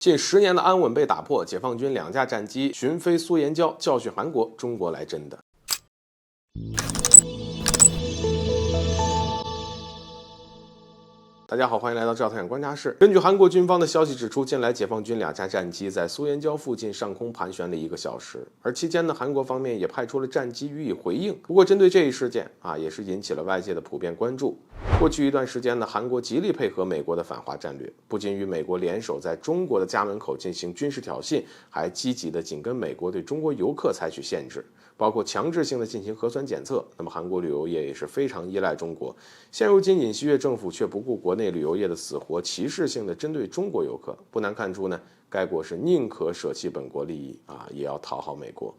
近10年的安稳被打破，解放军2架战机巡飞苏岩礁，教训韩国，中国来真的。大家好，欢迎来到赵太阳观察室。根据韩国军方的消息指出，近来解放军2架战机在苏岩礁附近上空盘旋了1个小时，而期间呢，韩国方面也派出了战机予以回应。不过，针对这一事件也是引起了外界的普遍关注。过去一段时间呢，韩国极力配合美国的反华战略，不仅与美国联手在中国的家门口进行军事挑衅，还积极的紧跟美国对中国游客采取限制，包括强制性的进行核酸检测。那么韩国旅游业也是非常依赖中国。现如今尹锡悦政府却不顾国内旅游业的死活，歧视性的针对中国游客，不难看出呢，该国是宁可舍弃本国利益也要讨好美国。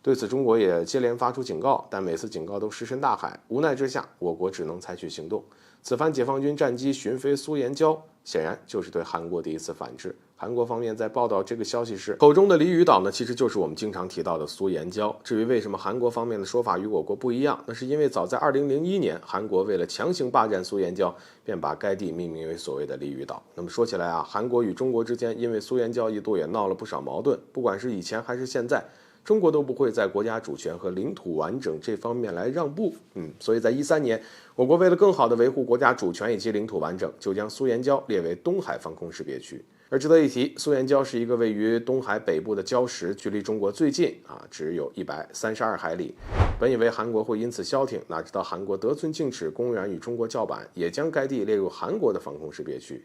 对此，中国也接连发出警告，但每次警告都石沉大海。无奈之下，我国只能采取行动。此番解放军战机巡飞苏岩礁，显然就是对韩国的一次反制。韩国方面在报道这个消息时，口中的鲤鱼岛呢，其实就是我们经常提到的苏岩礁。至于为什么韩国方面的说法与我国不一样，那是因为早在2001年，韩国为了强行霸占苏岩礁，便把该地命名为所谓的鲤鱼岛。那么说起来韩国与中国之间因为苏岩礁一度也闹了不少矛盾，不管是以前还是现在，中国都不会在国家主权和领土完整这方面来让步。所以在2013年，我国为了更好地维护国家主权以及领土完整，就将苏岩礁列为东海防空识别区。而值得一提，苏岩礁是一个位于东海北部的礁石，距离中国最近只有132海里。本以为韩国会因此消停，哪知道韩国得寸进尺，公然与中国叫板，也将该地列入韩国的防空识别区。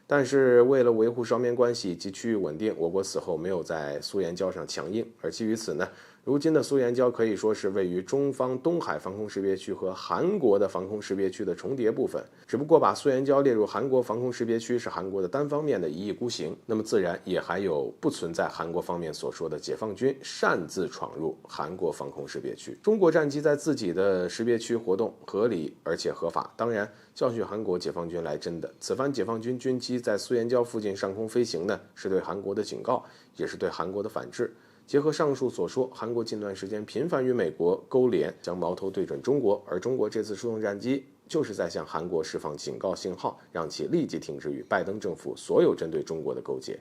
但是为了维护双边关系及区域稳定，我国此后没有在苏岩礁上强硬。而基于此呢，如今的苏岩礁可以说是位于中方东海防空识别区和韩国的防空识别区的重叠部分。只不过把苏岩礁列入韩国防空识别区是韩国的单方面的一意孤行，那么自然也还有不存在韩国方面所说的解放军擅自闯入韩国防空识别区。中国战机在自己的识别区活动合理而且合法，当然教训韩国解放军来真的。此番解放军军机在苏岩礁附近上空飞行呢，是对韩国的警告，也是对韩国的反制。结合上述所说，韩国近段时间频繁与美国勾连，将矛头对准中国，而中国这次出动战机就是在向韩国释放警告信号，让其立即停止与拜登政府所有针对中国的勾结。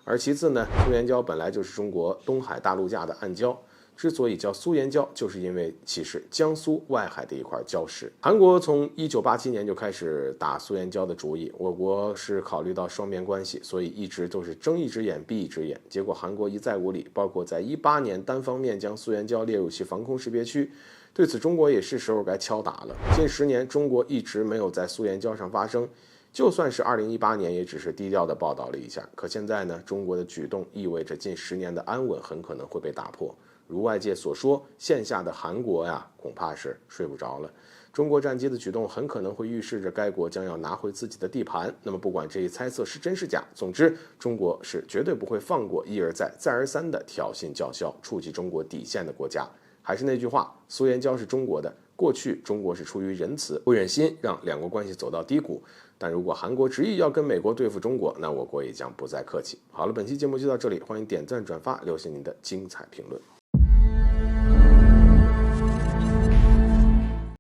而其次呢，苏岩礁本来就是中国东海大陆架的暗礁，之所以叫苏岩礁，就是因为其是江苏外海的一块礁石。韩国从1987年就开始打苏岩礁的主意，我国是考虑到双边关系，所以一直都是睁一只眼闭一只眼。结果韩国一再无理，包括在2018年单方面将苏岩礁列入其防空识别区。对此，中国也是时候该敲打了。近10年，中国一直没有在苏岩礁上发声，就算是2018年，也只是低调的报道了一下。可现在呢，中国的举动意味着近10年的安稳很可能会被打破。如外界所说，线下的韩国恐怕是睡不着了。中国战机的举动很可能会预示着该国将要拿回自己的地盘。那么不管这一猜测是真是假，总之中国是绝对不会放过一而再再而三的挑衅叫嚣，触及中国底线的国家。还是那句话，苏岩礁是中国的，过去中国是出于仁慈，不忍心让两国关系走到低谷。但如果韩国执意要跟美国对付中国，那我国也将不再客气。好了，本期节目就到这里，欢迎点赞转发，留下您的精彩评论。